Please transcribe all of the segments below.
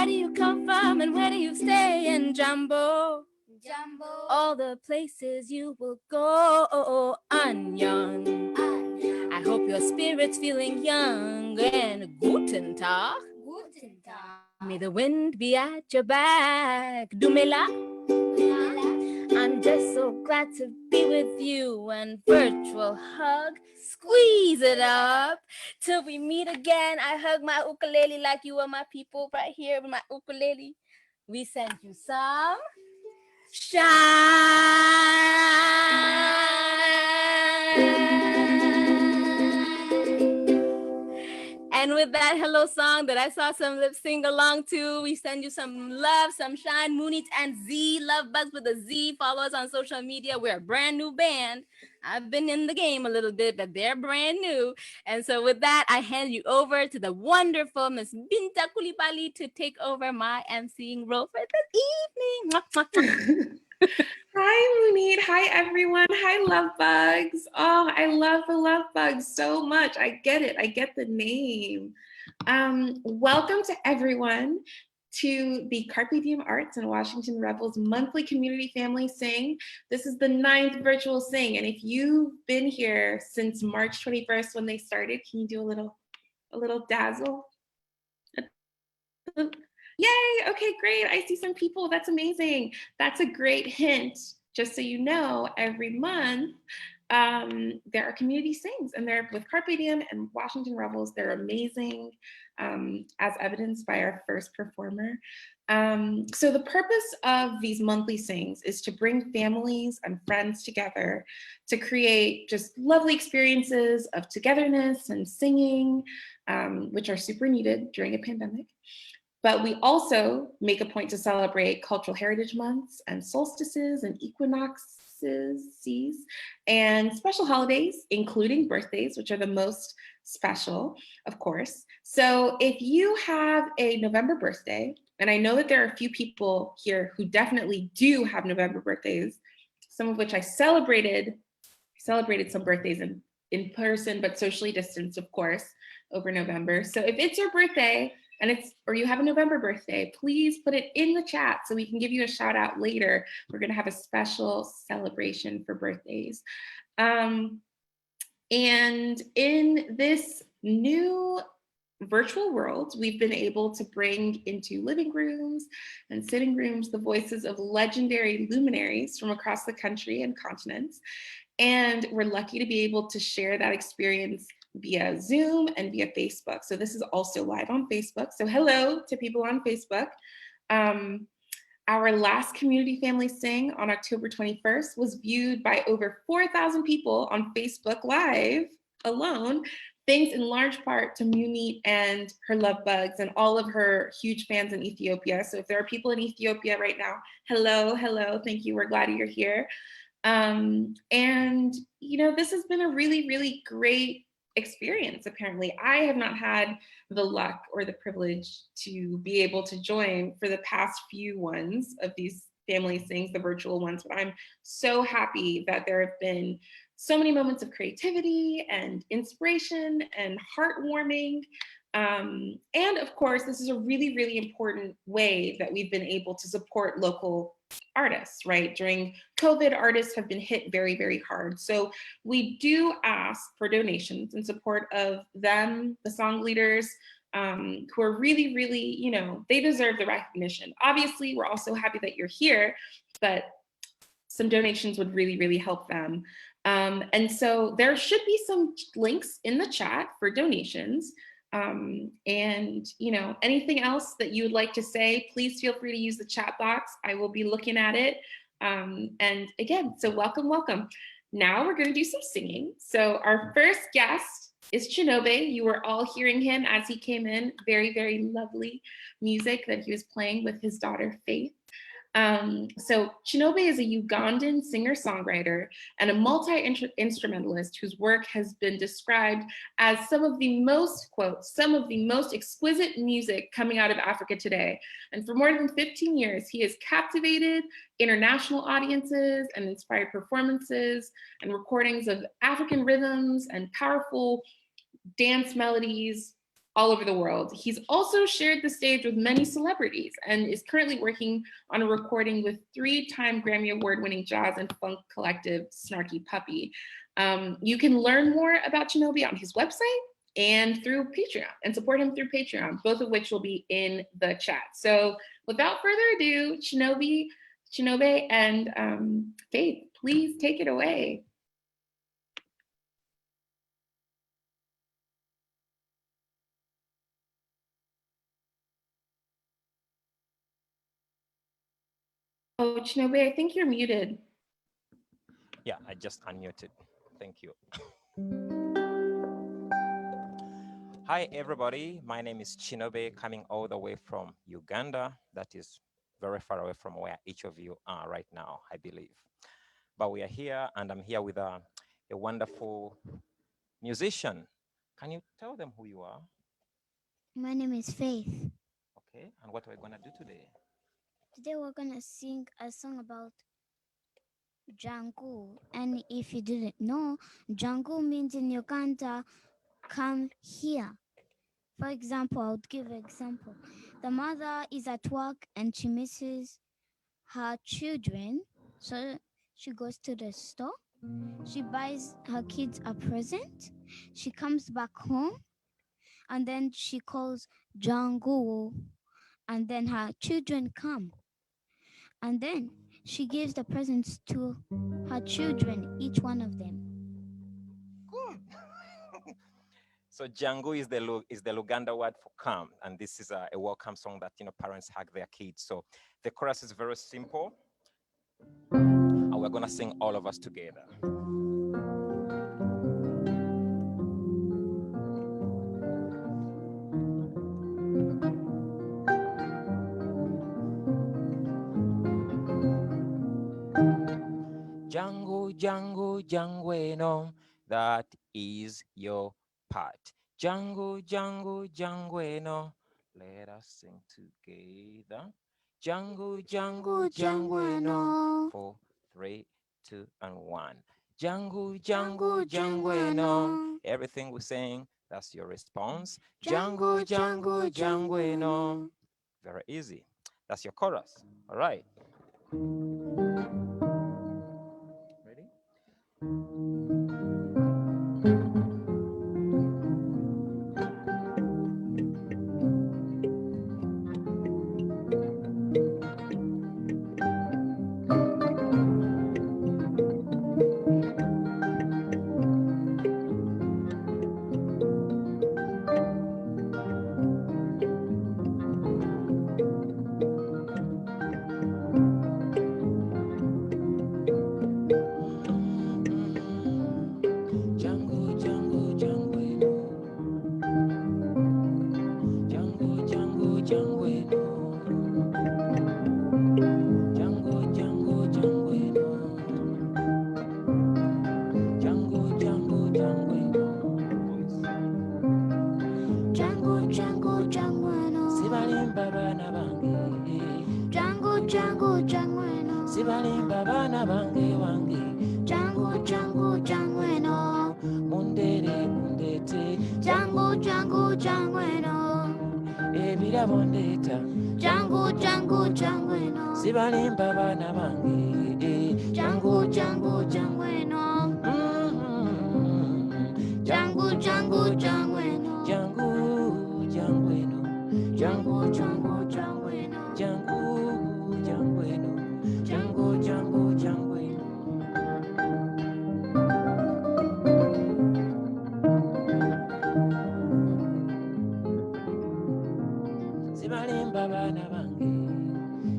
Where do you come from and where do you stay in Jumbo? Jumbo. All the places you will go. Onion. I hope your spirit's feeling young and guten Tag. Guten Tag. May the wind be at your back. Dumela. I'm just so glad to be with you and virtual hug. Squeeze it up till we meet again. I hug my ukulele like you are my people right here with my ukulele. We send you some And with that hello song that I saw some lip sing along to, we send you some love, some shine. Munit and Z Lovebugs with a Z. Follow us on social media. We're a brand new band. I've been in the game a little bit, but they're brand new. And so with that, I hand you over to the wonderful Miss Binta Coulibaly to take over my emceeing role for this evening. Hi, Munit. Hi, everyone. Hi, Lovebugs. Oh, I love the Lovebugs so much. I get it. I get the name. Welcome to everyone to the Carpe Diem Arts and Washington Revels monthly community family sing. This is the 9th virtual sing. And if you've been here since March 21st when they started, can you do a little dazzle? Yay, okay, great. I see some people. That's amazing. That's a great hint. Just so you know, every month there are community sings, and they're with Carpe Diem and Washington Revels. They're amazing, as evidenced by our first performer. So the purpose of these monthly sings is to bring families and friends together to create just lovely experiences of togetherness and singing, which are super needed during a pandemic. But we also make a point to celebrate cultural heritage months and solstices and equinoxes and special holidays, including birthdays, which are the most special, of course. So if you have a November birthday, and I know that there are a few people here who definitely do have November birthdays, some of which I celebrated some birthdays in person, but socially distanced, of course, over November. So if it's your birthday, or you have a November birthday, please put it in the chat so we can give you a shout out later. We're gonna have a special celebration for birthdays. And in this new virtual world, we've been able to bring into living rooms and sitting rooms the voices of legendary luminaries from across the country and continents. And we're lucky to be able to share that experience via Zoom and via Facebook. So this is also live on Facebook. So hello to people on Facebook. Our last community family sing on October 21st was viewed by over 4,000 people on Facebook Live alone, thanks in large part to Munit and her Lovebugs and all of her huge fans in Ethiopia. So if there are people in Ethiopia right now, hello, thank you, we're glad you're here. And you know, this has been a really, really great experience. Apparently, I have not had the luck or the privilege to be able to join for the past few ones of these family sings, the virtual ones, but I'm so happy that there have been so many moments of creativity and inspiration and heartwarming. And of course, this is a really, really important way that we've been able to support local artists, right? During COVID, artists have been hit very, very hard. So we do ask for donations in support of them, the song leaders, who are really, really, you know, they deserve the recognition. Obviously, we're also happy that you're here, but some donations would really, really help them. And so there should be some links in the chat for donations. And you know, anything else that you would like to say, please feel free to use the chat box. I will be looking at it. And again, so welcome. Now we're going to do some singing. So our first guest is Kinobe. You were all hearing him as he came in. Very, very lovely music that he was playing with his daughter, Faith. So Kinobe is a Ugandan singer-songwriter and a multi-instrumentalist whose work has been described as some of the most, quote, some of the most exquisite music coming out of Africa today. And for more than 15 years, he has captivated international audiences and inspired performances and recordings of African rhythms and powerful dance melodies all over the world. He's also shared the stage with many celebrities and is currently working on a recording with 3-time Grammy Award-winning jazz and funk collective Snarky Puppy. You can learn more about Kinobe on his website and through Patreon, and support him through Patreon, both of which will be in the chat. So without further ado, Kinobe and Faith, please take it away. Oh, Kinobe, I think you're muted. Yeah, I just unmuted. Thank you. Hi, everybody. My name is Kinobe, coming all the way from Uganda. That is very far away from where each of you are right now, I believe. But we are here, and I'm here with a wonderful musician. Can you tell them who you are? My name is Faith. Okay, and what are we gonna do today? Today we're gonna sing a song about Jangu. And if you didn't know, Jangu means in Uganda, come here. For example, I would give an example. The mother is at work and she misses her children. So she goes to the store. She buys her kids a present. She comes back home and then she calls Jangu. And then her children come. And then she gives the presents to her children, each one of them. Good. So Jangu is the Luganda word for come, and this is a welcome song that parents hug their kids. So the chorus is very simple, and we're gonna sing all of us together. Jangu, Jangu, Jangueno, that is your part. Jangu, Jangu, Jangueno, let us sing together. Jangu, Jangu, Jangueno, 4, 3, 2, and 1. Jangu, Jangu, Jangueno, everything we sing, that's your response. Jangu, Jangu, Jangueno. Very easy. That's your chorus. All right. Ready? Sibalimba bana bange wange Jangu jangu jangweno mundere mundete Jangu jangu jangweno ebirabo ndeta Jangu jangu jangweno Sibalimba bana bange Jangu jangu jangweno Jangu jangu jangweno Jangu jangweno Jangu jangu jangweno Jangu jangweno Jango, Jango, Jango. Sibalimba bana bange.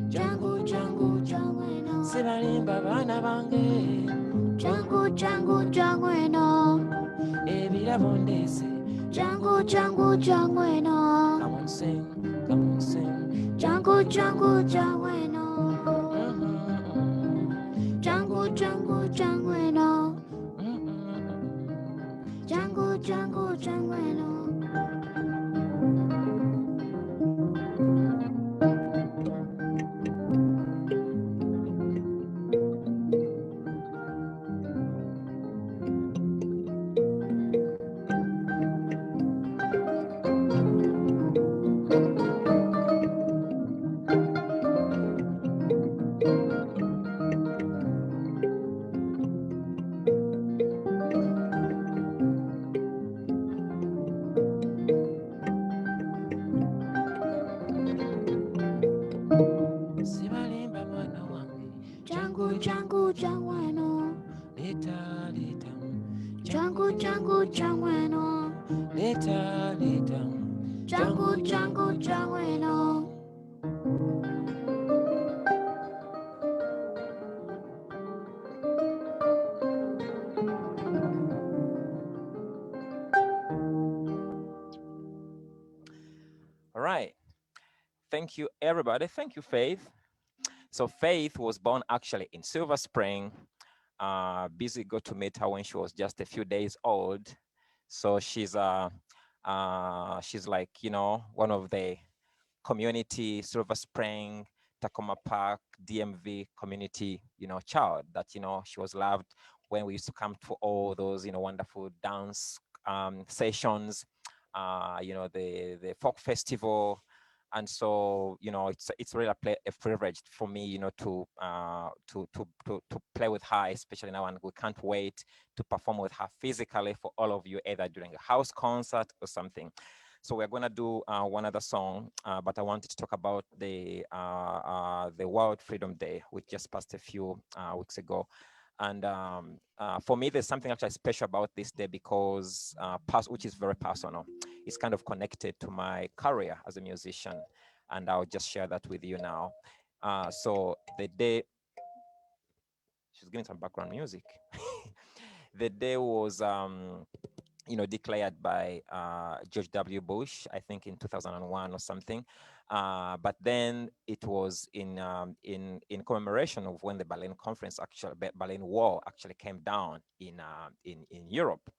Jango, Jango, Jango. Sibalimba bana bange. Jango, Jango, Jango. Ebirabo ndese. Jango, Jango, Jango. Come on, sing, come on, sing. Jango, Jango, Jango. Jango, Jango, Jangueno. Jango, Jango, Jangueno. Jangu jangweno. Later, later. Jangu jangweno. Later, later. Jangu jangweno. All right. Thank you, everybody. Thank you, Faith. So Faith was born actually in Silver Spring. Busy got to meet her when she was just a few days old. So she's like, you know, one of the community Silver Spring, Tacoma Park, DMV community, you know, child that, you know, she was loved when we used to come to all those, you know, wonderful dance sessions, you know, the folk festival. And so, you know, it's really a privilege for me, you know, to play with her, especially now, and we can't wait to perform with her physically for all of you, either during a house concert or something. So we're gonna do one other song, but I wanted to talk about the World Freedom Day, which just passed a few weeks ago. And for me, there's something actually special about this day because, which is very personal. It's kind of connected to my career as a musician, and I'll just share that with you now. So the day, she's getting some background music. The day was, you know, declared by George W. Bush, I think in 2001 or something. But then it was in commemoration of when the Berlin Conference, Berlin Wall actually came down in Europe.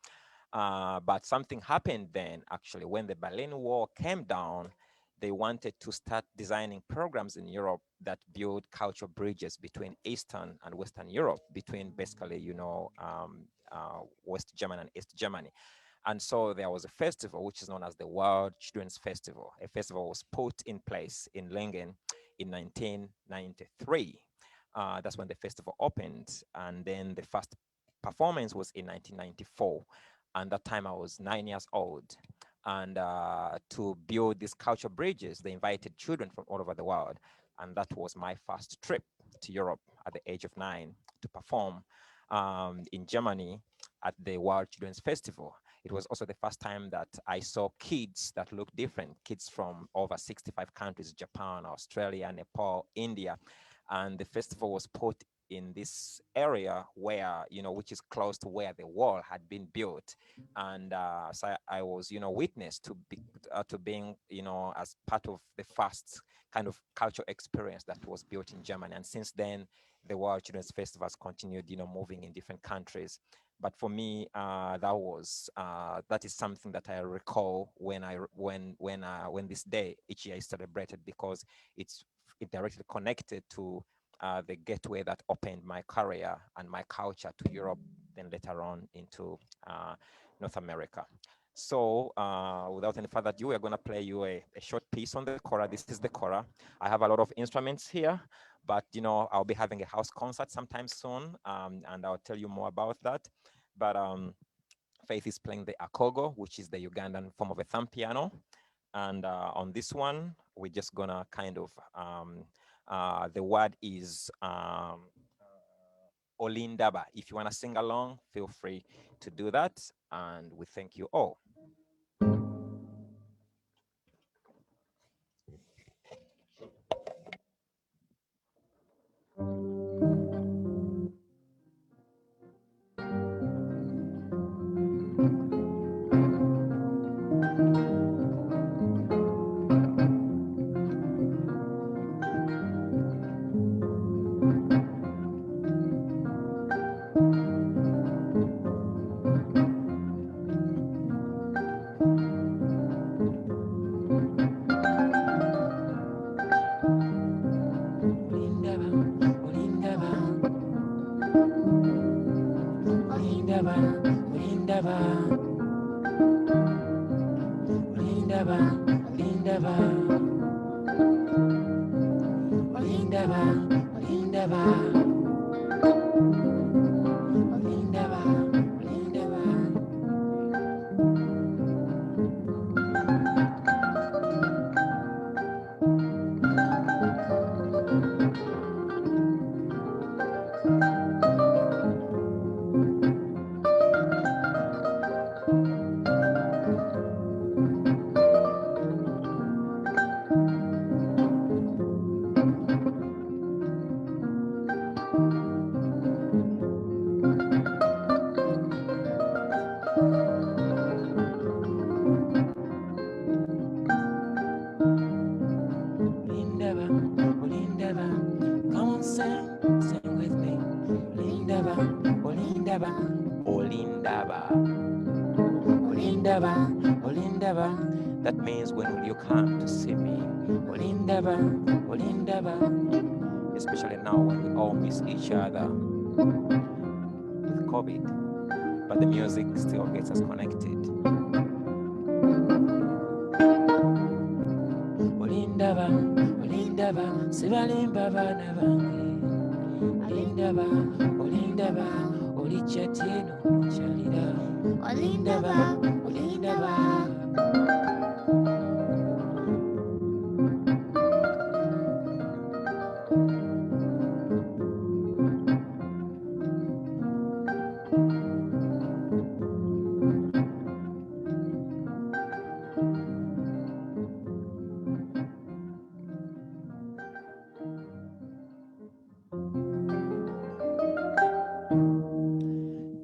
But something happened then, actually, when the Berlin Wall came down. They wanted to start designing programs in Europe that build cultural bridges between Eastern and Western Europe, between basically, you know, West Germany and East Germany. And so there was a festival, which is known as the World Children's Festival. A festival was put in place in Lingen in 1993. That's when the festival opened. And then the first performance was in 1994. And that time I was 9 years old. And to build these cultural bridges, they invited children from all over the world. And that was my first trip to Europe at the age of 9 to perform in Germany at the World Children's Festival. It was also the first time that I saw kids that looked different, kids from over 65 countries, Japan, Australia, Nepal, India. And the festival was put in this area where, you know, which is close to where the wall had been built. And so I was, you know, witness to being, you know, as part of the first kind of cultural experience that was built in Germany. And since then, the World Children's Festival has continued, you know, moving in different countries. But for me, that is something that I recall when this day each year is celebrated, because it directly connected to the gateway that opened my career and my culture to Europe, then later on into North America. So without any further ado, we're going to play you a short piece on the kora. This is the kora. I have a lot of instruments here, but, you know, I'll be having a house concert sometime soon, and I'll tell you more about that. But Faith is playing the akogo, which is the Ugandan form of a thumb piano. And on this one, we're just gonna kind of, the word is Olindaba. If you wanna sing along, feel free to do that. And we thank you all. Olindaba, Olindaba, Olindaba, Olindaba. That means when will you come to see me? Olindaba, Olindaba. Especially now when we all miss each other with COVID, but the music still gets us connected. Olindaba, Olindaba, Sibalimba bana bange. Olindaba, Olindaba, Olichatino, Chalida. Olindaba, Olindaba.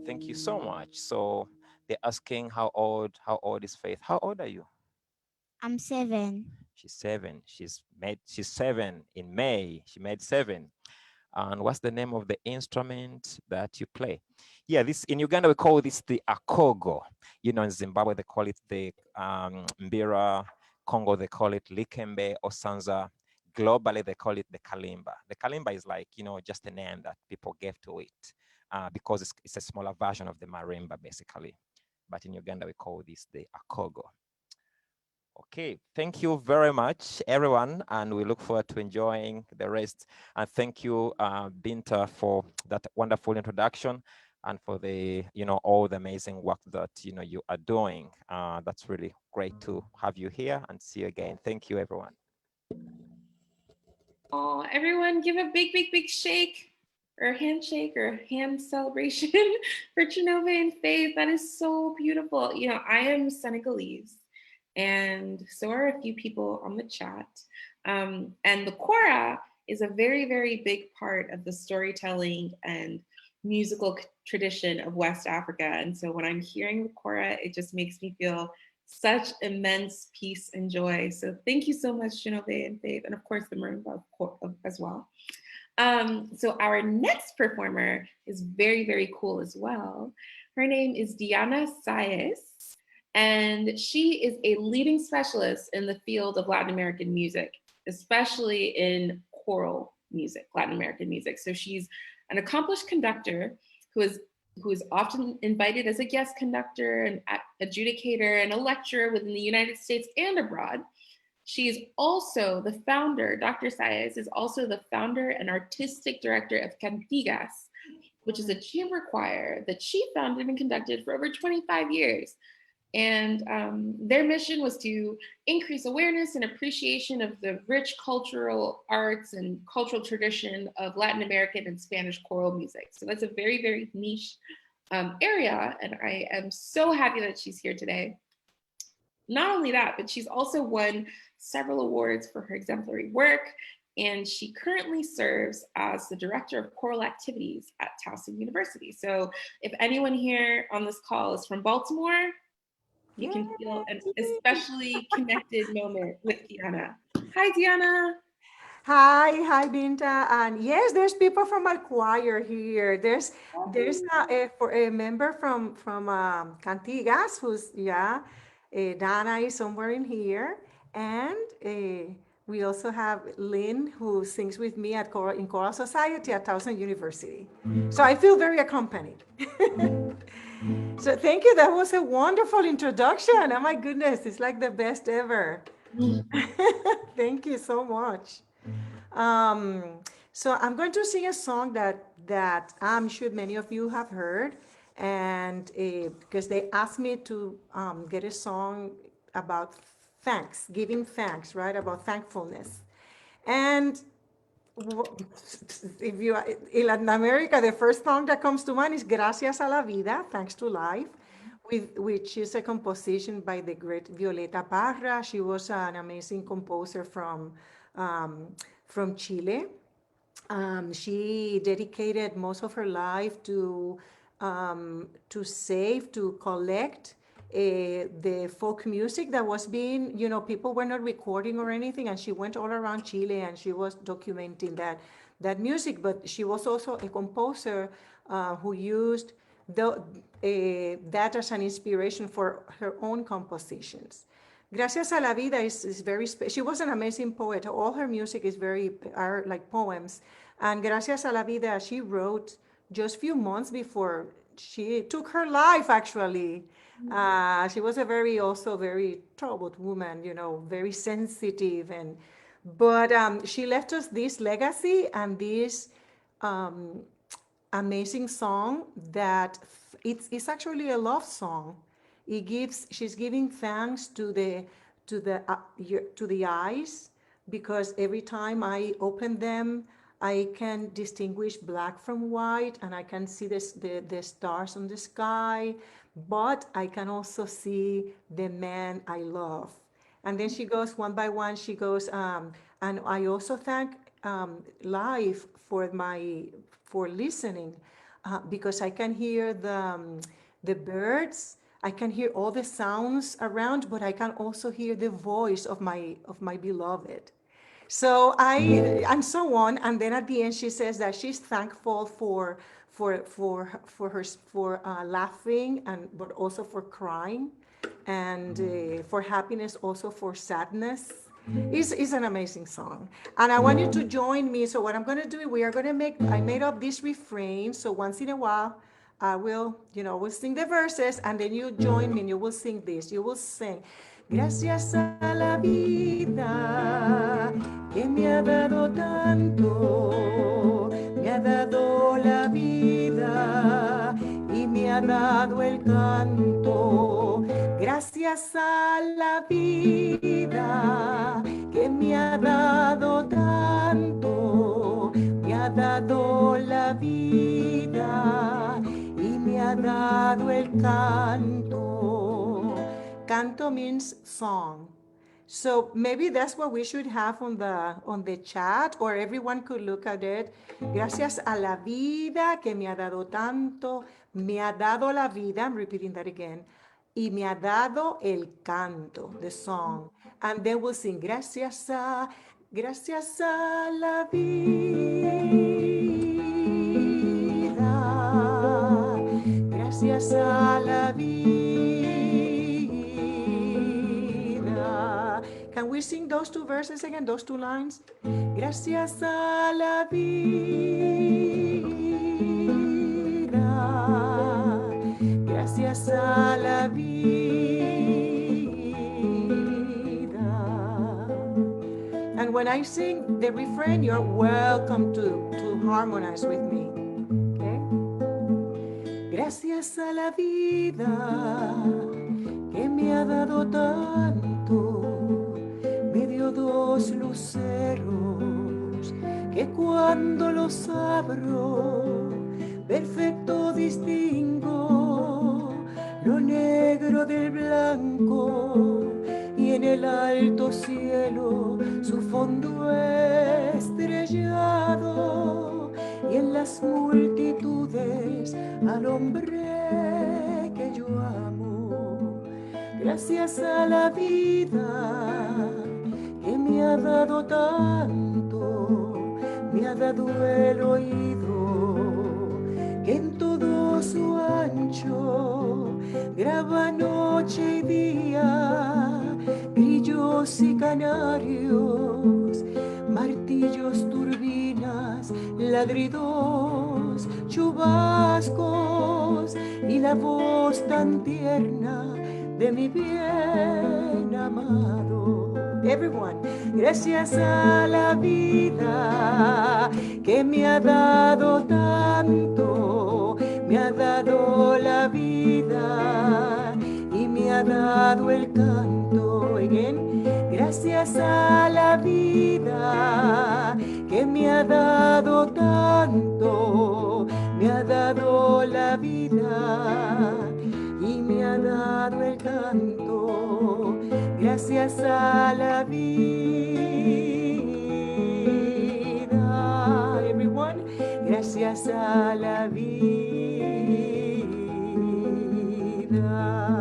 Thank you so much. So they're asking how old is Faith? How old are you? I'm 7. She's 7. She's 7 in May. She made 7. And what's the name of the instrument that you play? Yeah, this in Uganda we call this the akogo. You know, in Zimbabwe they call it the Mbira. Congo they call it likembe or sanza. Globally they call it the Kalimba. The Kalimba is like, you know, just a name that people gave to it because it's a smaller version of the marimba basically. But in Uganda we call this the akogo. Okay, thank you very much, everyone, and we look forward to enjoying the rest. And thank you, Binta, for that wonderful introduction and for the, you know, all the amazing work that, you know, you are doing. That's really great to have you here and see you again. Thank you, everyone. Oh, everyone give a big, big, big shake or handshake or hand celebration for Kinobe and Faith. That is so beautiful. You know, I am Senegalese, and so are a few people on the chat. And the kora is a very, very big part of the storytelling and musical tradition of West Africa. And so when I'm hearing the kora, it just makes me feel such immense peace and joy. So thank you so much, Kinobe and Faith, and of course the marimba as well. So our next performer is very, very cool as well. Her name is Diana Saez, and she is a leading specialist in the field of Latin American music, especially in choral music, Latin American music. So she's an accomplished conductor who is often invited as a guest conductor, an adjudicator, and a lecturer within the United States and abroad. She is also the founder, Dr. Saez is also the founder and artistic director of Cantigas, which is a chamber choir that she founded and conducted for over 25 years. And their mission was to increase awareness and appreciation of the rich cultural arts and cultural tradition of Latin American and Spanish choral music. So that's a very, very niche area. And I am so happy that she's here today. Not only that, but she's also won several awards for her exemplary work. And she currently serves as the director of choral activities at Towson University. So if anyone here on this call is from Baltimore, you can feel an especially connected moment with Diana. Hi, Diana. Hi, Binta, and yes, there's people from my choir here. There's a member from Cantigas, who's Dana is somewhere in here, and we also have Lynn who sings with me in choral society at Towson University. So I feel very accompanied. So thank you. That was a wonderful introduction. Oh my goodness, it's like the best ever. Thank you so much. So I'm going to sing a song that I'm sure many of you have heard, and because they asked me to get a song about thanks, giving thanks, right? About thankfulness. And if you in Latin America, the first song that comes to mind is Gracias a la Vida, thanks to life, which is a composition by the great Violeta Parra. She was an amazing composer from Chile. She dedicated most of her life to collect the folk music that was being, people were not recording or anything, and she went all around Chile and she was documenting that music. But she was also a composer who used that as an inspiration for her own compositions. Gracias a la Vida is very special. She was an amazing poet. All her music is are like poems. And Gracias a la Vida, she wrote just a few months before she took her life, actually. She was also very troubled woman, very sensitive. But she left us this legacy and this um, amazing song that it's actually a love song. She's giving thanks to the eyes, because every time I open them, I can distinguish black from white, and I can see the stars on the sky, but I can also see the man I love. And then she goes one by one, she goes, and I also thank life for listening, because I can hear the birds, I can hear all the sounds around, but I can also hear the voice of my beloved. So and so on. And then at the end, she says that she's thankful for laughing, but also for crying, and for happiness, also for sadness. It's an amazing song. And I want you to join me. So what I'm going to do, I made up this refrain. So once in a while, I will, we'll sing the verses, and then you join me and you will sing this. You will sing, gracias a la vida que me ha dado tanto, me ha dado la vida y me ha dado el canto. Gracias a la vida que me ha dado tanto, me ha dado la vida y me ha dado el canto. Canto means song. So maybe that's what we should have on the chat, or everyone could look at it. Gracias a la vida que me ha dado tanto, me ha dado la vida, I'm repeating that again, y me ha dado el canto, the song. And then we'll sing, gracias a la vida, gracias a la vida. Can we sing those two verses again, those two lines? Gracias a la vida, gracias a la vida. And when I sing the refrain, you're welcome to harmonize with me. Okay? Gracias a la vida que me ha dado tanto, me dio dos luceros que cuando los abro, perfecto distingo lo negro del blanco, y en el alto cielo su fondo estrellado, y en las multitudes al hombre que yo amo. Gracias a la vida que me ha dado tanto, me ha dado el oído que en todo su ancho graba noche y día, grillos y canarios, martillos, turbinas, ladridos, chubascos, y la voz tan tierna de mi bien amado. Everyone, gracias a la vida que me ha dado tanto, me ha dado la vida y me ha dado el canto. Again, gracias a la vida que me ha dado tanto, me ha dado la vida y me ha dado el canto. Gracias a la vida. Everyone, gracias a la vida.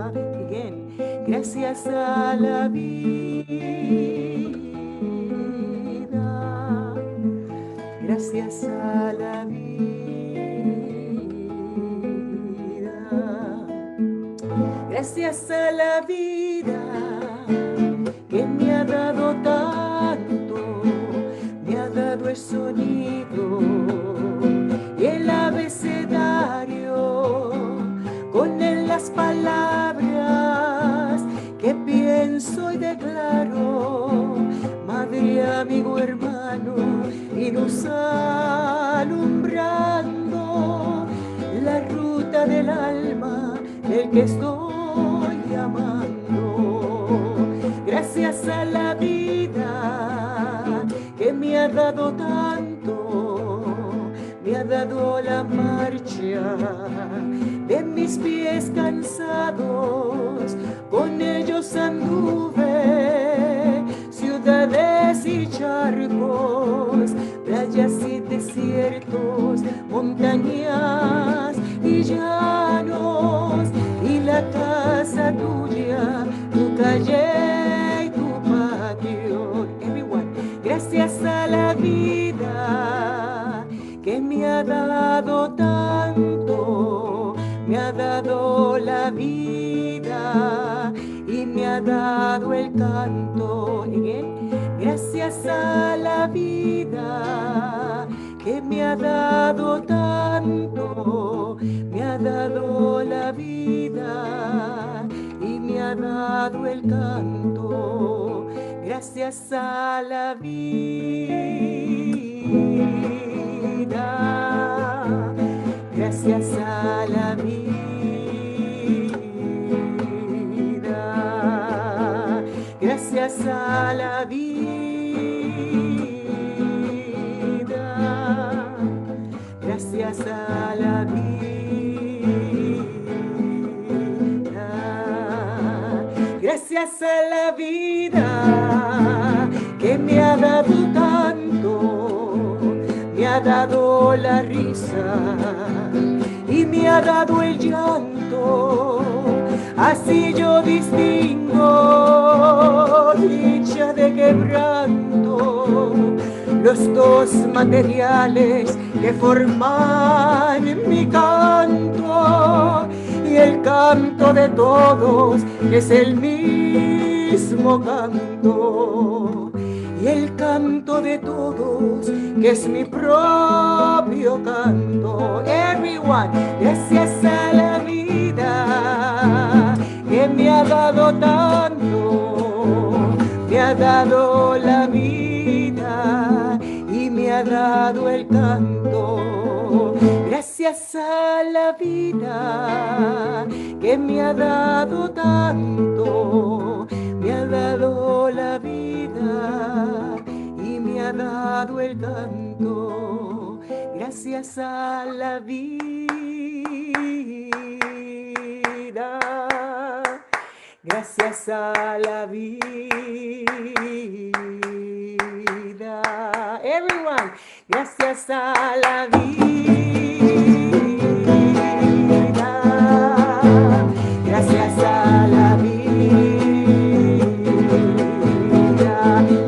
Again, gracias a la vida. Gracias a la vida. Gracias a la vida que me ha dado tanto, me ha dado el sonido y el abecedario, con él las palabras que pienso y declaro, madre, amigo, hermano, y nos alumbrando la ruta del alma del que estoy amando. Gracias a la vida que me ha dado tanto, me ha dado la marcha de mis pies cansados, con ellos anduve ciudades y charcos, playas y desiertos, montañas y llanos, y la casa tuya, tu calle y tu patio. Everyone, gracias a la vida que me ha dado tanto, me ha dado la vida y me ha dado el canto. Again. Gracias a la vida que me ha dado tanto, me ha dado la vida y me ha dado el canto. Gracias a la vida, gracias a la vida, gracias a la vida. Gracias a la vida, gracias a la vida que me ha dado tanto, me ha dado la risa y me ha dado el llanto. Así yo distingo dicha de quebranto, los dos materiales que forman mi canto, y el canto de todos es el mismo canto, y el canto de todos que es mi propio canto. Everyone, gracias a la vida que me ha dado tanto, me ha dado la vida y me ha dado el canto. Gracias a la vida que me ha dado tanto, me ha dado la vida y me ha dado el canto. Gracias a la vida, gracias a la vida. Everyone, gracias a la vida, gracias a la vida.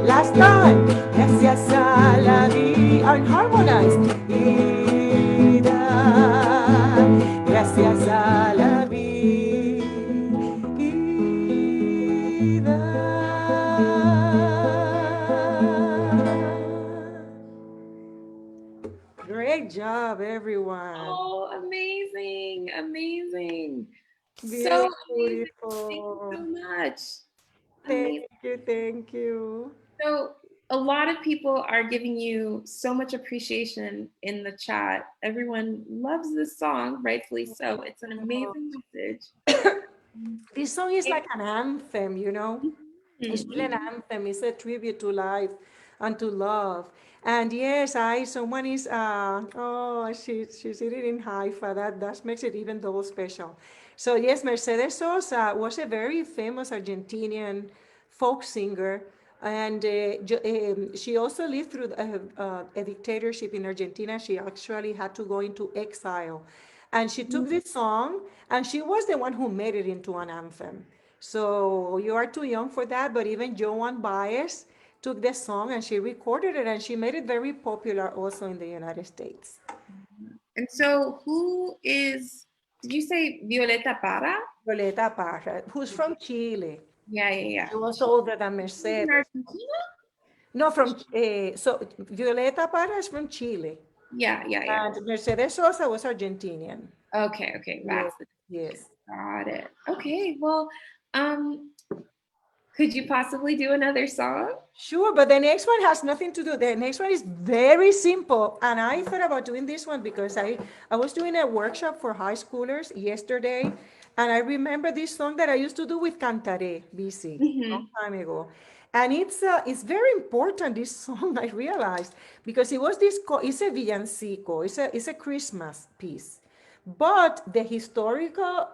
Last time, gracias a la vida. Unharmonized. Vida, gracias a la vida. Great job, everyone. Oh, amazing, amazing. So amazing. Beautiful. Thank you so much. Thank you. So a lot of people are giving you so much appreciation in the chat. Everyone loves this song, rightfully so. It's an amazing message. This song is like an anthem, you know? It's really an anthem. It's a tribute to life and to love. And yes, someone is she's sitting in Haifa. That makes it even double special. So yes, Mercedes Sosa was a very famous Argentinian folk singer, and she also lived through a dictatorship in Argentina. She actually had to go into exile, and she took this song, and she was the one who made it into an anthem. So you are too young for that, but even Joan Baez took the song and she recorded it, and she made it very popular also in the United States. And so who is, did you say Violeta Parra? Violeta Parra, who's from Chile. Yeah, yeah, yeah. She was older than She's in Mercedes. Argentina? No, from so Violeta Parra is from Chile, Yeah, yeah, yeah. and Mercedes Sosa was Argentinian. Okay, okay, Yes, that's the yes. got it. Okay, well, um, could you possibly do another song? Sure, but the next one has nothing to do. The next one is very simple. And I thought about doing this one because I was doing a workshop for high schoolers yesterday. And I remember this song that I used to do with Cantaré, BC, long time ago. And it's very important, this song, I realized, because it was it's a villancico, it's a Christmas piece. But the historical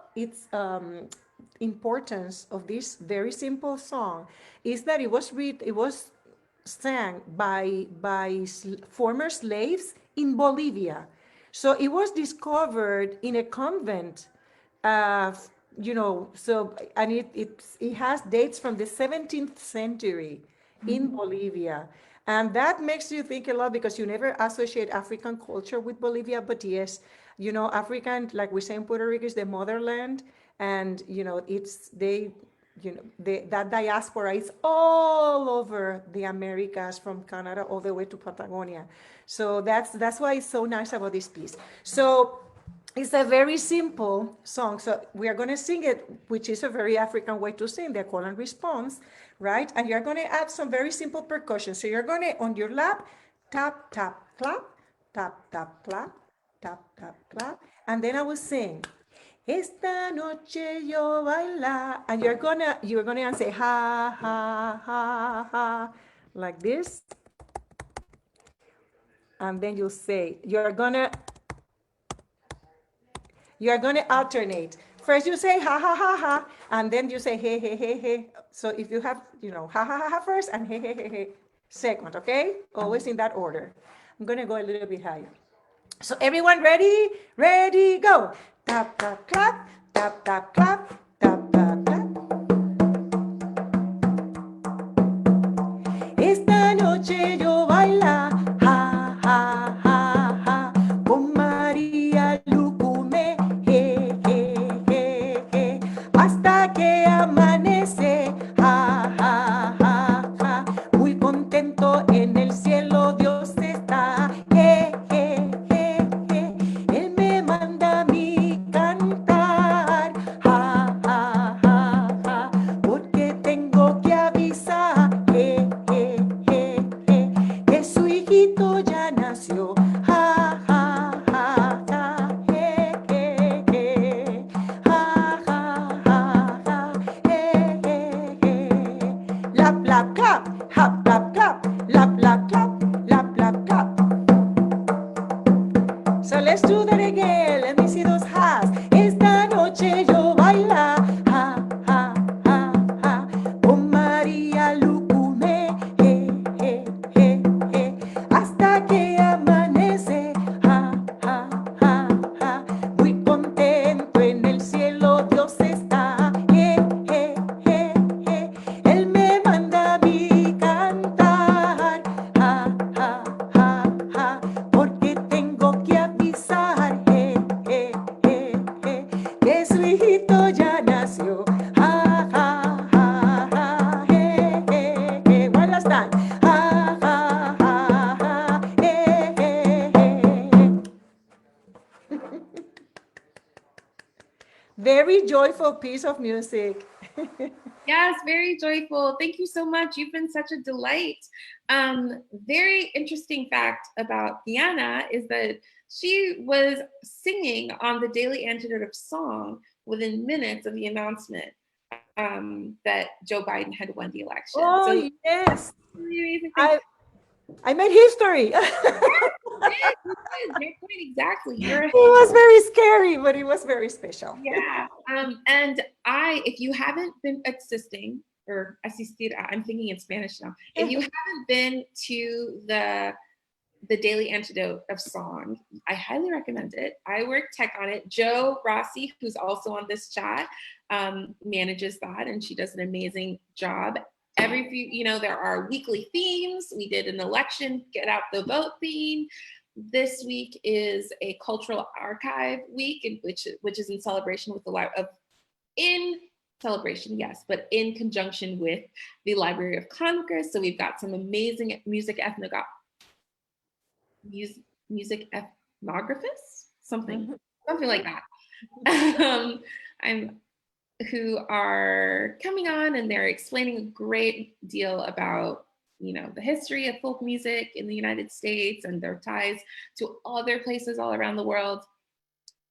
importance of this very simple song is that it was sang by former slaves in Bolivia. So it was discovered in a convent, uh, so, and it has dates from the 17th century in Bolivia. And that makes you think a lot because you never associate African culture with Bolivia, but yes, African, like we say in Puerto Rico, is the motherland. And, that diaspora is all over the Americas from Canada all the way to Patagonia. So that's why it's so nice about this piece. So it's a very simple song. So we are going to sing it, which is a very African way to sing, the call and response, right? And you're going to add some very simple percussion. So you're going to, on your lap, tap, tap, clap, tap, tap, clap, tap, tap, clap. And then I will sing, Esta noche yo baila. And you're gonna answer ha, ha, ha, ha, like this. And then you'll say, you're gonna alternate. First you say ha ha ha ha, and then you say hey hey hey hey. So if you have, ha ha ha ha first and hey hey hey hey second, okay? Always in that order. I'm gonna go a little bit higher. So everyone ready? Ready, go. Tap tap clap, tap tap clap, tap tap clap. Esta noche yo baila, ja ja ja ja, con María Lucume, hasta que amanece, ja, ja, ja, ja, muy contento en el cielo Dios está, Él me manda a mí cantar, ja, ja, ja, ja, porque tengo que avisar, que su hijito ya nació, ja, ja, ja, ja, ja, ja, ja, ja, lap, lap, clap, hop, lap, clap, lap, lap, clap, lap, lap, clap. So let's do that again. Let me see those has. Esta noche yo baila, ja, ja, ja, ja, con María Lucume, hasta que amanece, ja, ja, ja, ja, muy contento en el cielo Dios está, Él me manda a mí cantar, ja, ja, ja, ja, porque tengo que avisar, que su hijito ya nació, ja, ja, ja, ja, one last time, ja, ja, ja, ja, Very joyful piece of music. Yes, very joyful. Thank you so much. You've been such a delight. Very interesting fact about Ayana is that she was singing on the Daily Antidote of Song within minutes of the announcement that Joe Biden had won the election. Oh, so yes. really amazing thing. I made history. Exactly. It was very scary, but it was very special. Yeah. And if you haven't been assisting or asistir, I'm thinking in Spanish now. If you haven't been to the Daily Antidote of Song, I highly recommend it. I work tech on it. Joe Rossi, who's also on this chat, manages that, and she does an amazing job. Every few, there are weekly themes. We did an election, get out the vote theme. This week is a cultural archive week, which is in celebration with in celebration, yes, but in conjunction with the Library of Congress. So we've got some amazing music ethnographers, something like that. I'm who are coming on, and they're explaining a great deal about, you know, the history of folk music in the United States and their ties to other places all around the world.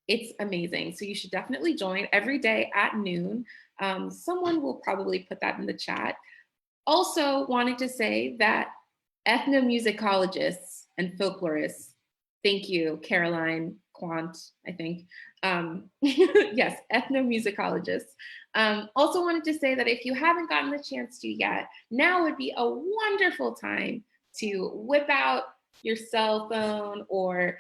It's amazing. So you should definitely join every day at noon. Someone will probably put that in the chat. Also wanted to say that ethnomusicologists and folklorists, thank you, Caroline Quant, I think. Yes, ethnomusicologists. Also wanted to say that if you haven't gotten the chance to yet, now would be a wonderful time to whip out your cell phone or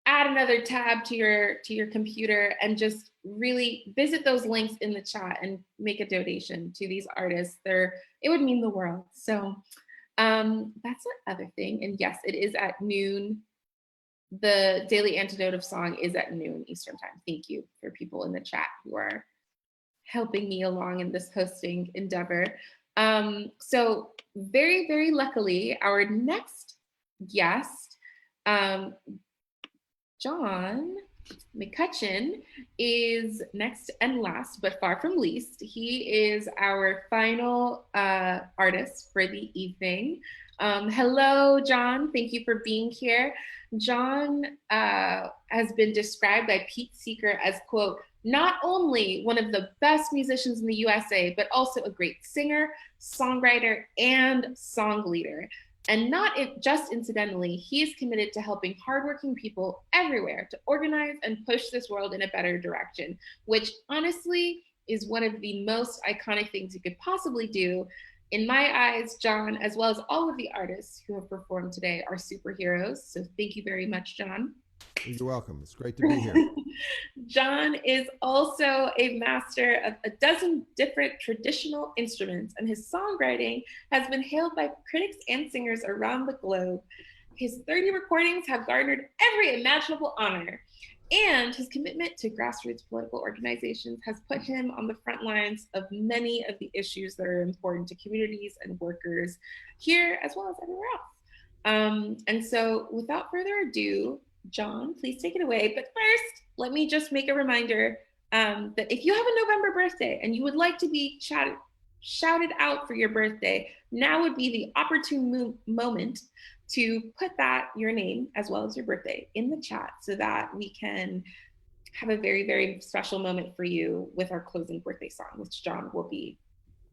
add another tab to your computer and just really visit those links in the chat and make a donation to these artists. It would mean the world. So that's the other thing. And yes, it is at noon. The Daily Antidote of Song is at noon Eastern time. Thank you for people in the chat who are helping me along in this hosting endeavor. So very, very luckily, our next guest, John McCutcheon, is next and last, but far from least. He is our final artist for the evening. Hello, John. Thank you for being here. John has been described by Pete Seeker as, quote, not only one of the best musicians in the USA, but also a great singer, songwriter, and song leader. And not just incidentally, he is committed to helping hardworking people everywhere to organize and push this world in a better direction, which honestly is one of the most iconic things you could possibly do. In my eyes, John, as well as all of the artists who have performed today, are superheroes. So thank you very much, John. You're welcome. It's great to be here. John is also a master of a dozen different traditional instruments, and his songwriting has been hailed by critics and singers around the globe. His 30 recordings have garnered every imaginable honor, and his commitment to grassroots political organizations has put him on the front lines of many of the issues that are important to communities and workers here as well as everywhere else. And so without further ado, John, please take it away. But first, let me just make a reminder that if you have a November birthday and you would like to be shouted out for your birthday, now would be the opportune moment to put your name, as well as your birthday, in the chat so that we can have a very, very special moment for you with our closing birthday song, which John will be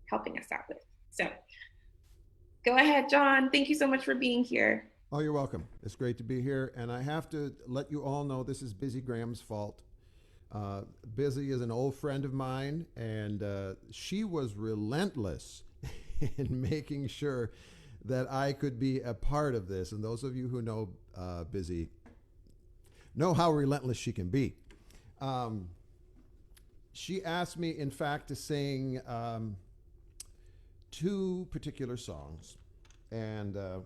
helping us out with. So go ahead, John. Thank you so much for being here. Oh, you're welcome. It's great to be here. And I have to let you all know this is Busy Graham's fault. Busy is an old friend of mine, and she was relentless in making sure that I could be a part of this. And those of you who know Busy know how relentless she can be. She asked me, in fact, to sing 2 particular songs. And the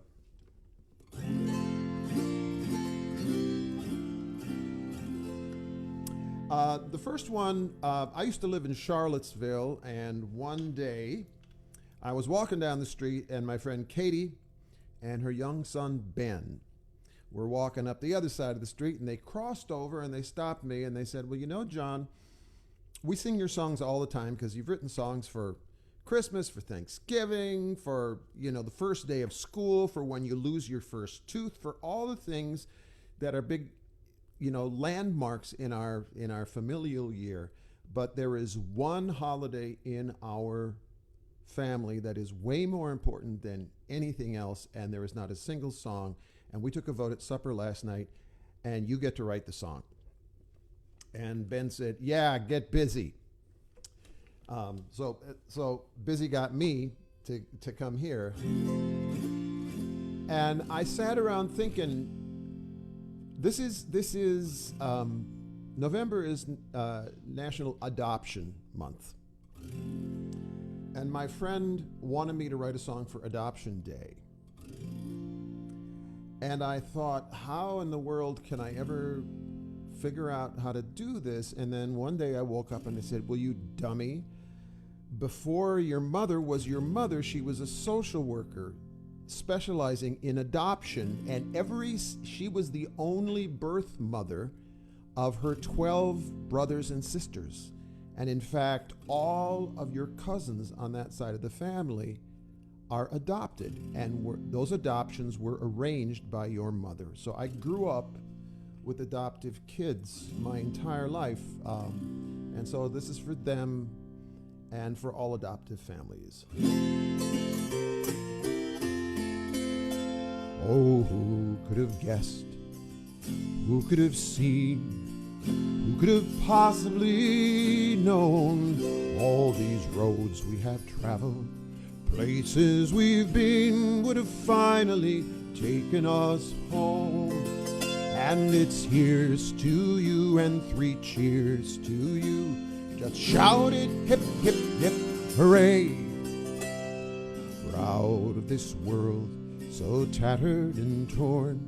first one, I used to live in Charlottesville, and one day I was walking down the street, and my friend Katie and her young son Ben were walking up the other side of the street, and they crossed over and they stopped me and they said, well, you know, John, we sing your songs all the time because you've written songs for Christmas, for Thanksgiving, for, you know, the first day of school, for when you lose your first tooth, for all the things that are big, you know, landmarks in our familial year. But there is one holiday in our family that is way more important than anything else, and there is not a single song. And we took a vote at supper last night, and you get to write the song. And Ben said, yeah, get busy. So Busy got me to come here. And I sat around thinking, this is November is National Adoption Month. And my friend wanted me to write a song for Adoption Day. And I thought, how in the world can I ever figure out how to do this. And then one day I woke up and I said, well, you dummy, before your mother was your mother, she was a social worker specializing in adoption, and she was the only birth mother of her 12 brothers and sisters. And in fact, all of your cousins on that side of the family are adopted, and those adoptions were arranged by your mother. So I grew up with adoptive kids my entire life, and so this is for them and for all adoptive families. Oh, who could have guessed? Who could have seen? Who could have possibly known all these roads we have traveled, places we've been, would have finally taken us home? And it's here's to you and 3 cheers to you. Just shout it, hip, hip, hip, hooray. Proud of this world so tattered and torn,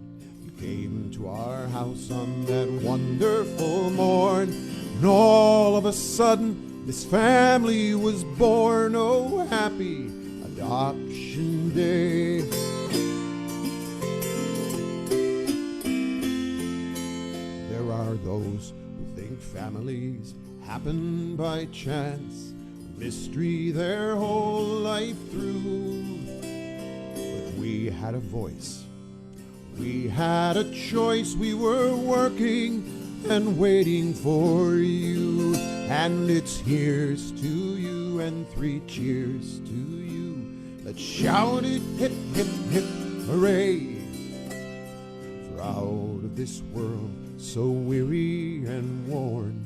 you came to our house on that wonderful morn, and all of a sudden this family was born. Oh, happy Adoption Day. There are those who think families happen by chance, a mystery their whole life through. We had a voice, we had a choice, we were working and waiting for you. And it's here's to you and 3 cheers to you. Let's shout it, hip, hip, hip, hooray. Proud of this world so weary and worn,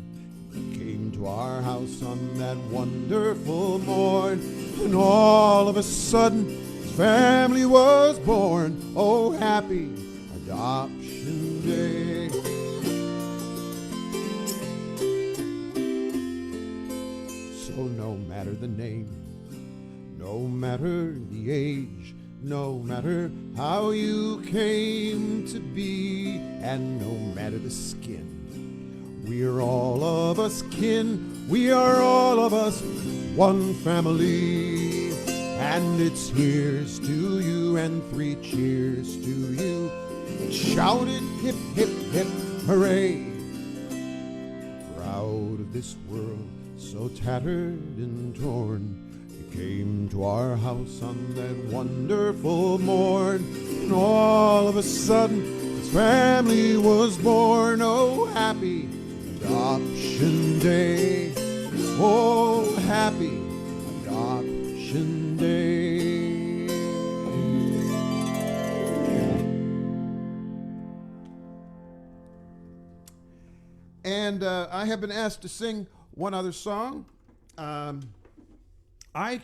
you came to our house on that wonderful morn, and all of a sudden family was born. Oh, happy Adoption Day. So no matter the name, no matter the age, no matter how you came to be, and no matter the skin, we are all of us kin, we are all of us one family. And it's here's to you and 3 cheers to you. Shout it, hip, hip, hip, hooray. Proud of this world so tattered and torn, you came to our house on that wonderful morn, and all of a sudden this family was born. Oh, happy Adoption Day. Oh, happy Adoption Day. And I have been asked to sing one other song. I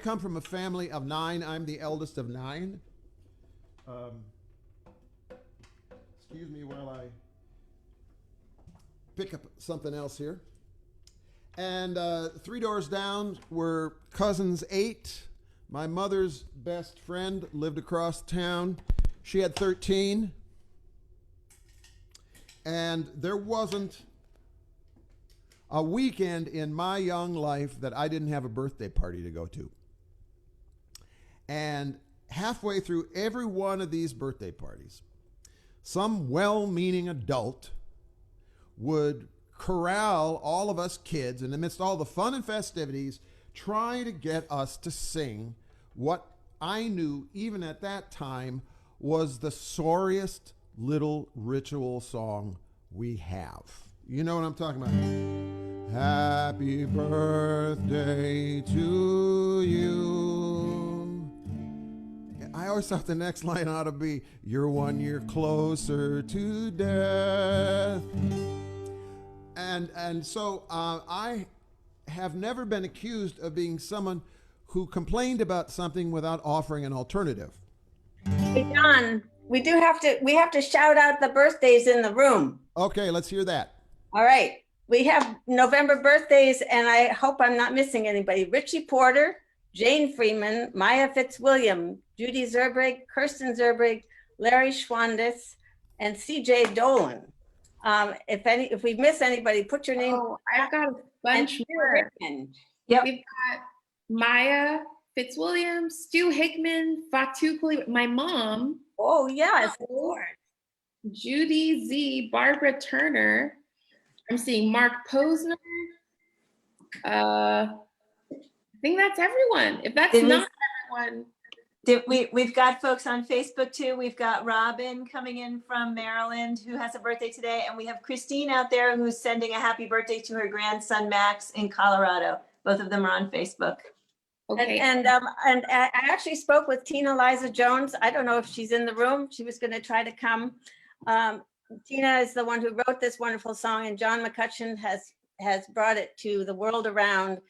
come from a family of 9. I'm the eldest of 9. Excuse me while I pick up something else here. And 3 doors down were cousins 8. My mother's best friend lived across town. She had 13. And there wasn't a weekend in my young life that I didn't have a birthday party to go to. And halfway through every one of these birthday parties, some well-meaning adult would corral all of us kids, and amidst all the fun and festivities, try to get us to sing what I knew, even at that time, was the sorriest little ritual song we have. You know what I'm talking about? Happy birthday to you. I always thought the next line ought to be, you're 1 year closer to death. And so I have never been accused of being someone who complained about something without offering an alternative. Hey, John, we have to shout out the birthdays in the room. Okay, let's hear that. All right. We have November birthdays, and I hope I'm not missing anybody. Richie Porter, Jane Freeman, Maya Fitzwilliam, Judy Zerbrig, Kirsten Zerbrig, Larry Schwandis, and CJ Dolan. If we miss anybody, put your name. Oh, I've got a bunch and more. Yep. We've got Maya Fitzwilliam, Stu Hickman, Fatu Coulibaly, my mom. Oh, yes. Judy Z, Barbara Turner. I'm seeing Mark Posner. I think that's everyone. If that's not everyone. We've got folks on Facebook too. We've got Robin coming in from Maryland who has a birthday today. And we have Christine out there who's sending a happy birthday to her grandson, Max, in Colorado. Both of them are on Facebook. Okay. And I actually spoke with Tina Liza Jones. I don't know if she's in the room. She was going to try to come. Tina is the one who wrote this wonderful song, and John McCutcheon has brought it to the world around.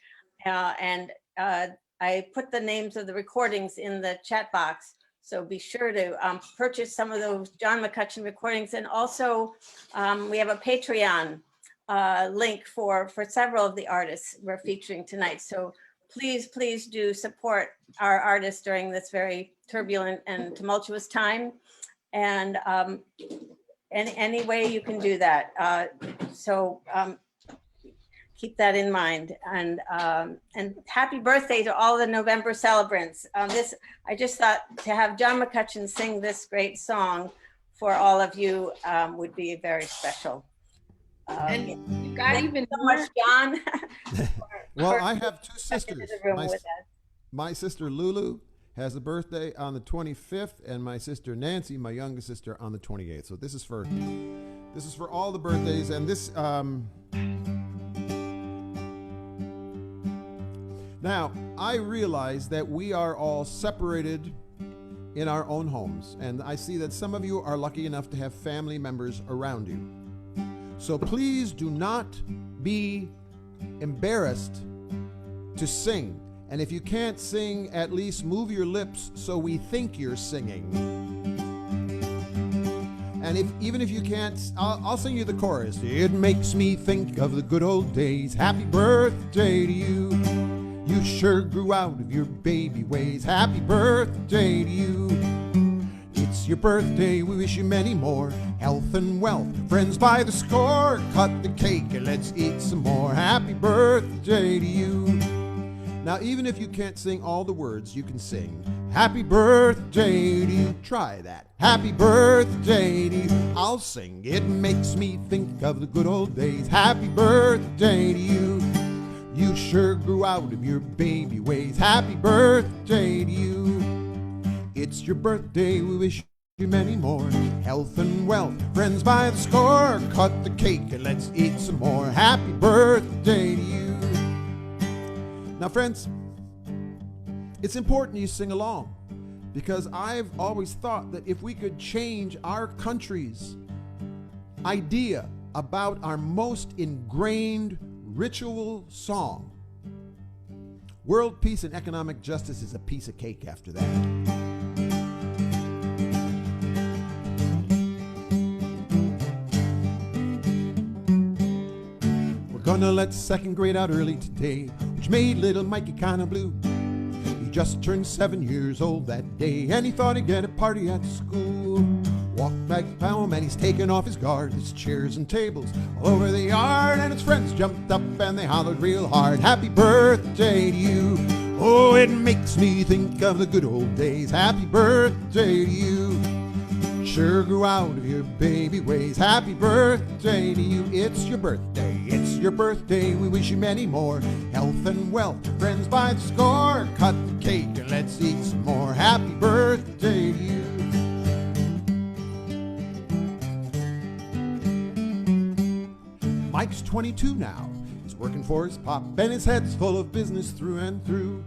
I put the names of the recordings in the chat box, so be sure to purchase some of those John McCutcheon recordings. And also, we have a Patreon link for several of the artists we're featuring tonight. So please do support our artists during this very turbulent and tumultuous time. And any way you can do that. Keep that in mind. And happy birthday to all the November celebrants. I just thought to have John McCutcheon sing this great song for all of you would be very special. And you got even so much, John. Well, I have two sisters. My sister Lulu has a birthday on the 25th, and my sister Nancy, my youngest sister, on the 28th. So this is for all the birthdays. And this now I realize that we are all separated in our own homes, and I see that some of you are lucky enough to have family members around you. So please do not be embarrassed to sing. And if you can't sing, at least move your lips so we think you're singing. And even if you can't, I'll sing you the chorus. It makes me think of the good old days. Happy birthday to you. You sure grew out of your baby ways. Happy birthday to you. It's your birthday, we wish you many more. Health and wealth, friends by the score. Cut the cake and let's eat some more. Happy birthday to you. Now, even if you can't sing all the words, you can sing happy birthday to you. Try that. Happy birthday to you. I'll sing. It makes me think of the good old days. Happy birthday to you. You sure grew out of your baby ways. Happy birthday to you. It's your birthday, we wish you many more. Health and wealth, friends by the score. Cut the cake and let's eat some more. Happy birthday to you. Now, friends, it's important you sing along, because I've always thought that if we could change our country's idea about our most ingrained ritual song, world peace and economic justice is a piece of cake after that. Gonna let second grade out early today, which made little Mikey kinda blue. He just turned 7 years old that day, and he thought he'd get a party at school. Walked back home and he's taken off his guard. There's chairs and tables all over the yard, and his friends jumped up and they hollered real hard. Happy birthday to you. Oh, it makes me think of the good old days. Happy birthday to you. Sure grew out of your baby ways. Happy birthday to you. It's your birthday. It's your birthday. We wish you many more. Health and wealth, friends by the score. Cut the cake and let's eat some more. Happy birthday to you. Mike's 22 now. He's working for his pop, and his head's full of business through and through.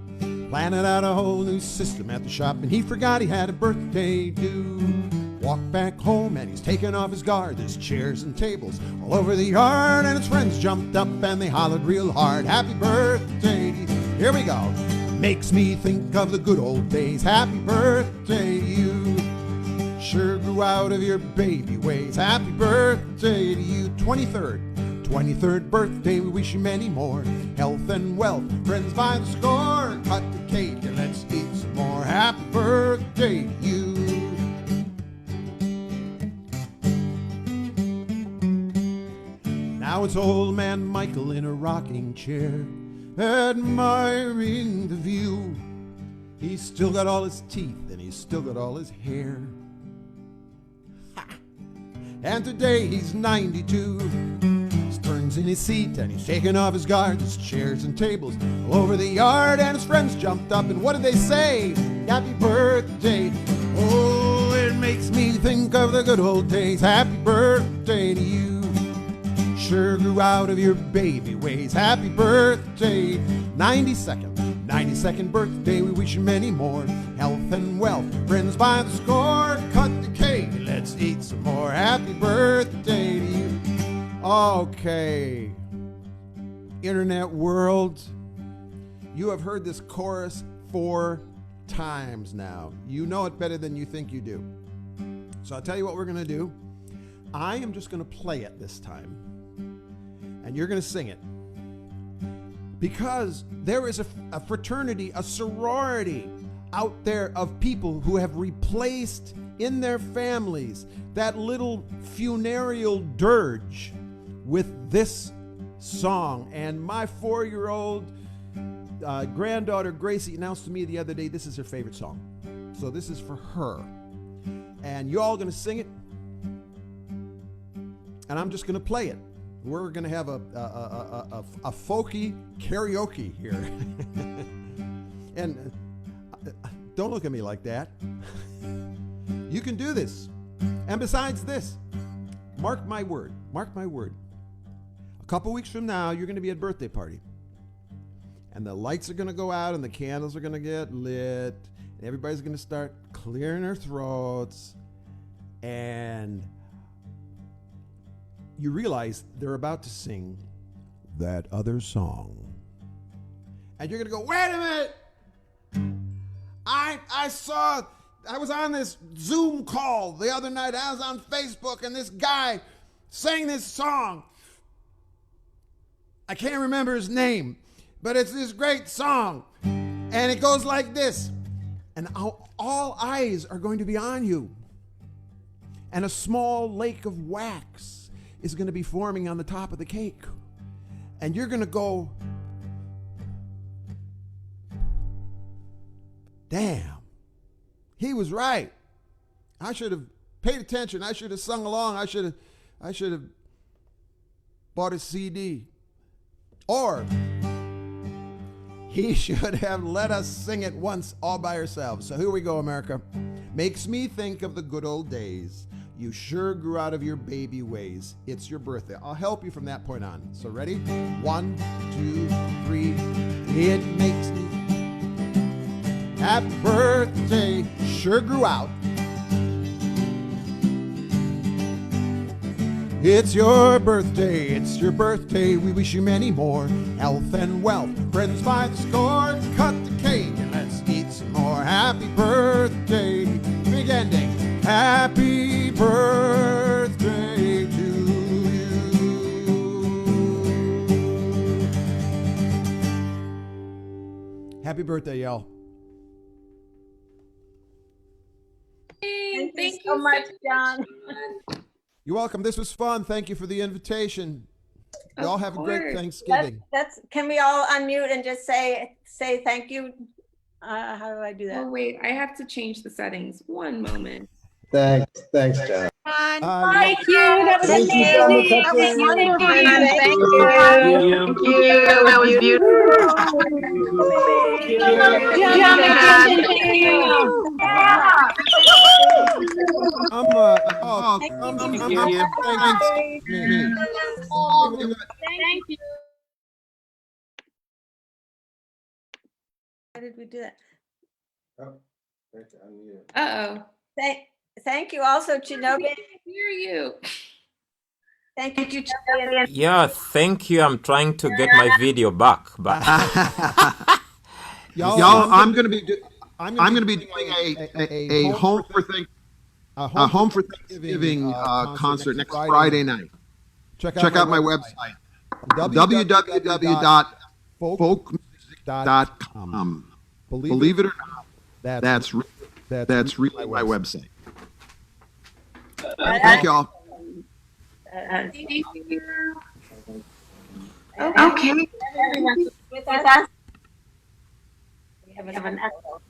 Planning out a whole new system at the shop, and he forgot he had a birthday due. Walked back home and he's taken off his guard. There's chairs and tables all over the yard, and his friends jumped up and they hollered real hard. Happy birthday to you. Here we go. Makes me think of the good old days. Happy birthday to you. Sure grew out of your baby ways. Happy birthday to you. 23rd birthday, we wish you many more. Health and wealth, friends by the score. Cut the cake and let's eat some more. Happy birthday to you. Now it's old man Michael in a rocking chair, admiring the view. He's still got all his teeth and he's still got all his hair. Ha! And today he's 92. He turns in his seat and he's taking off his guards. There's chairs and tables all over the yard, and his friends jumped up and what did they say? Happy birthday. Oh, it makes me think of the good old days. Happy birthday to you. Sure grew out of your baby ways. Happy birthday. 92nd birthday. We wish you many more. Health and wealth, friends by the score. Cut the cake, let's eat some more. Happy birthday to you. Okay. Internet world, you have heard this chorus 4 times now. You know it better than you think you do. So I'll tell you what we're going to do. I am just going to play it this time, and you're going to sing it. Because there is a fraternity, a sorority out there of people who have replaced in their families that little funereal dirge with this song. And my 4-year-old granddaughter Gracie announced to me the other day this is her favorite song. So this is for her. And you're all going to sing it. And I'm just going to play it. We're going to have a folky karaoke here. And don't look at me like that. You can do this. And besides this, mark my word. A couple weeks from now, you're going to be at a birthday party. And the lights are going to go out and the candles are going to get lit. And everybody's going to start clearing their throats. And you realize they're about to sing that other song. And you're going to go, wait a minute. I was on this Zoom call the other night. I was on Facebook and this guy sang this song. I can't remember his name, but it's this great song. And it goes like this. And all eyes are going to be on you. And a small lake of wax is going to be forming on the top of the cake. And you're going to go, damn, he was right. I should have paid attention. I should have sung along. I should have bought a CD. Or he should have let us sing it once all by ourselves. So here we go, America. Makes me think of the good old days. You sure grew out of your baby ways. It's your birthday. I'll help you from that point on. So ready? 1, 2, 3. It makes me happy birthday. Sure grew out. It's your birthday. It's your birthday. We wish you many more. Health and wealth. Friends by the score. Cut the cake and let's eat some more. Happy birthday. Big ending. Happy birthday to you. Happy birthday, y'all. Thank you so much, John. You're welcome. This was fun. Thank you for the invitation. Y'all have a great Thanksgiving. Can we all unmute and just say thank you? How do I do that? Oh, wait, I have to change the settings. One moment. Thanks, John. Thank you. That was amazing. That was wonderful. Thank you. Thank you. That was beautiful. John McCutcheon, thank you. Thank you. How did we do that? Uh-oh. Thank you also, Kinobe. I hear you. Thank you, Kinobe. Yeah, thank you. I'm trying to get my video back, but Y'all, I'm going to be doing a home for Thanksgiving concert next Friday night. Check out my website, www.folkmusic.com. Believe it or not, that's really my website. Thank y'all. Thank you. Okay. Everyone with us. We have an echo.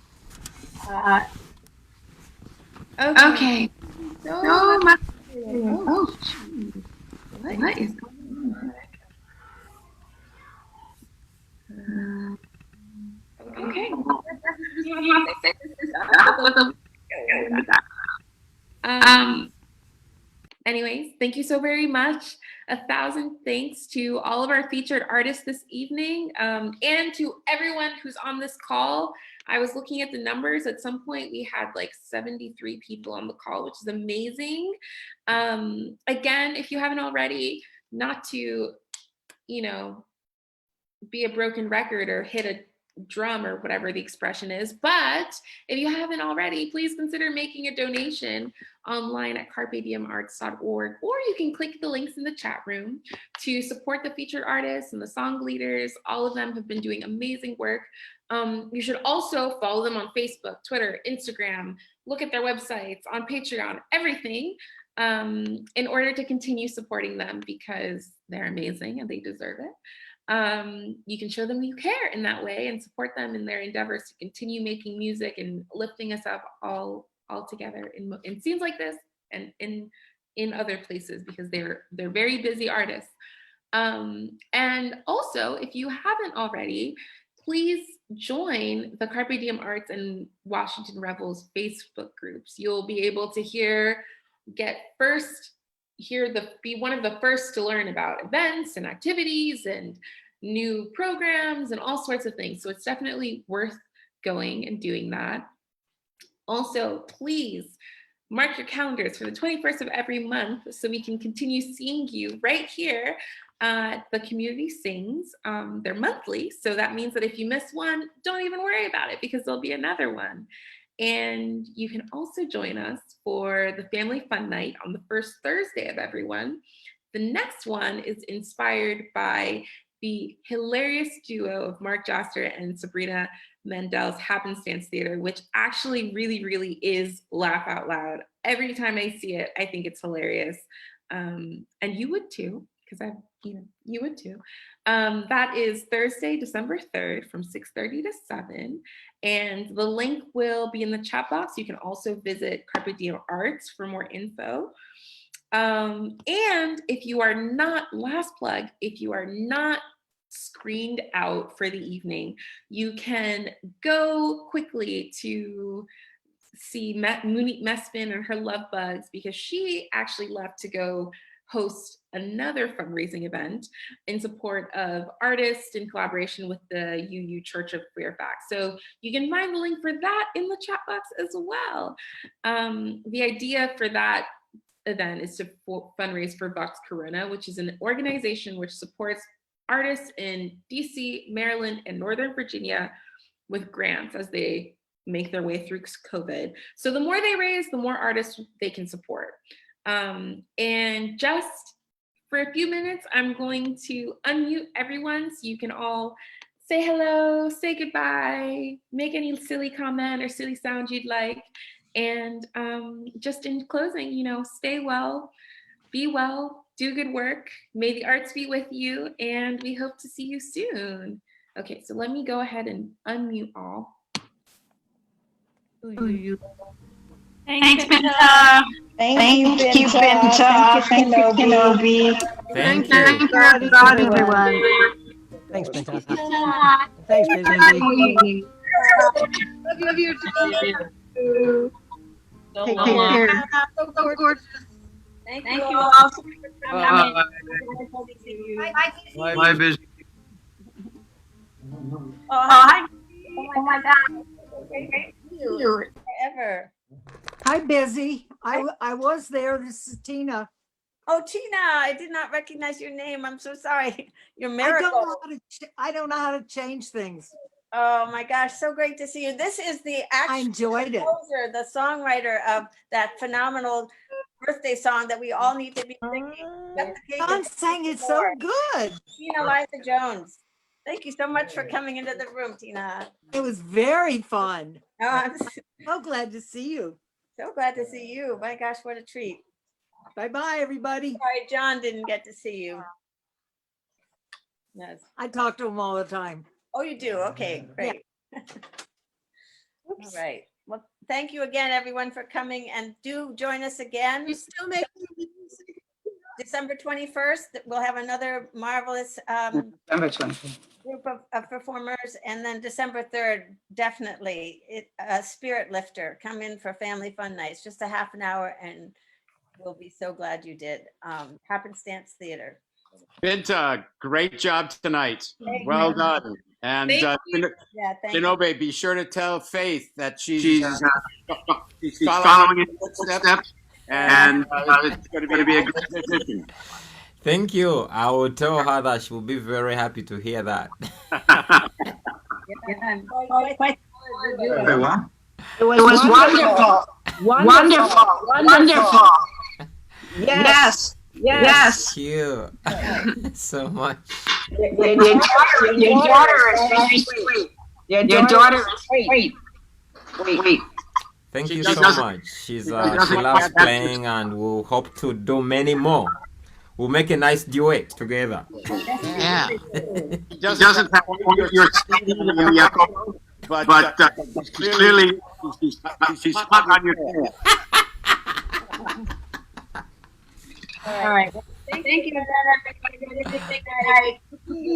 Okay. So much. Oh, what is going on? Okay. Anyways, thank you so very much. 1,000 thanks to all of our featured artists this evening, and to everyone who's on this call. I was looking at the numbers. At some point, we had like 73 people on the call, which is amazing. Again, if you haven't already, not to, be a broken record or hit a drum or whatever the expression is, but if you haven't already, please consider making a donation online at carpediemarts.org, or you can click the links in the chat room to support the featured artists and the song leaders. All of them have been doing amazing work. You should also follow them on Facebook, Twitter, Instagram, look at their websites, on Patreon, everything, in order to continue supporting them, because they're amazing and they deserve it. You can show them you care in that way and support them in their endeavors to continue making music and lifting us up all together in scenes like this and in other places, because they're very busy artists. And also, if you haven't already, please join the Carpe Diem Arts and Washington Revels Facebook groups. You'll be able to be one of the first to learn about events and activities and new programs and all sorts of things. So it's definitely worth going and doing that. Also, please mark your calendars for the 21st of every month so we can continue seeing you right here at the Community Sings. They're monthly, so that means that if you miss one, don't even worry about it, because there'll be another one. And you can also join us for the Family Fun Night on the first Thursday of every month. The next one is inspired by the hilarious duo of Mark Joster and Sabrina Mendel's Happenstance Theater, which actually really, really is laugh out loud. Every time I see it, I think it's hilarious. And you would too, because you would too. That is Thursday, December 3rd from 6:30 to 7. And the link will be in the chat box. You can also visit Carpe Diem Arts for more info. And if you are not, last plug, if you are not screened out for the evening, you can go quickly to see Munit Mesfin and her Lovebugs, because she actually left to go host another fundraising event in support of artists in collaboration with the UU Church of Fairfax. So you can find the link for that in the chat box as well. The idea for that event is to fundraise for Vox Corona, which is an organization which supports artists in DC, Maryland, and Northern Virginia with grants as they make their way through COVID. So the more they raise, the more artists they can support. And just for a few minutes, I'm going to unmute everyone so you can all say hello, say goodbye, make any silly comment or silly sound you'd like. And just in closing, stay well, be well, do good work. May the arts be with you, and we hope to see you soon. Okay, so let me go ahead and unmute all. Thanks, Binta. Thank you, Binta. Thank you, Kinobe. Thank you. Thank God, everyone. Thanks, Binta. Thanks, Busy. Love you too. Take care. So gorgeous. Thank you all for coming. Bye, Busy. Oh, hi. Oh my God. Great to see you. Forever. Hi, Busy. I was there. This is Tina. Oh, Tina, I did not recognize your name. I'm so sorry. Your miracle. I don't know how to change things. Oh my gosh, so great to see you. This is the actual I enjoyed it. composer, the songwriter of that phenomenal birthday song that we all need to be singing. John sang it so good. Tina Liza Jones. Thank you so much for coming into the room, Tina. It was very fun. Oh, I'm so glad to see you. So glad to see you. My gosh, what a treat. Bye-bye, everybody. Sorry, John didn't get to see you. Yes. I talk to him all the time. Oh, you do? Okay, great. All right. Well, thank you again, everyone, for coming, and do join us again. You still make December 21st, we'll have another marvelous December 20th. group of performers, and then December 3rd, definitely a spirit lifter. Come in for family fun nights, just a half an hour, and we'll be so glad you did. Happenstance Theater. Binta, great job tonight. Thank Well you. done. And Yeah, thank you. Kinobe, be sure to tell Faith that she's she's following in in footsteps, and it's going to be a great decision. Thank you. I will tell her that she will be very happy to hear that. It was wonderful. Wonderful. Yes. Thank you so much. Your daughter is very sweet. Your daughter is sweet. Wait. Thank you doesn't- so much. She loves playing, and we'll hope to do many more. We'll make a nice duet together. Yeah. She Doesn't have your singing and the echo, but clearly she's hot on your tail. All right. Thank you.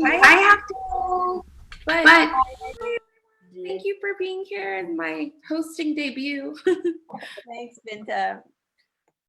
I have to go, but thank you for being here in my hosting debut. Thanks, Binta.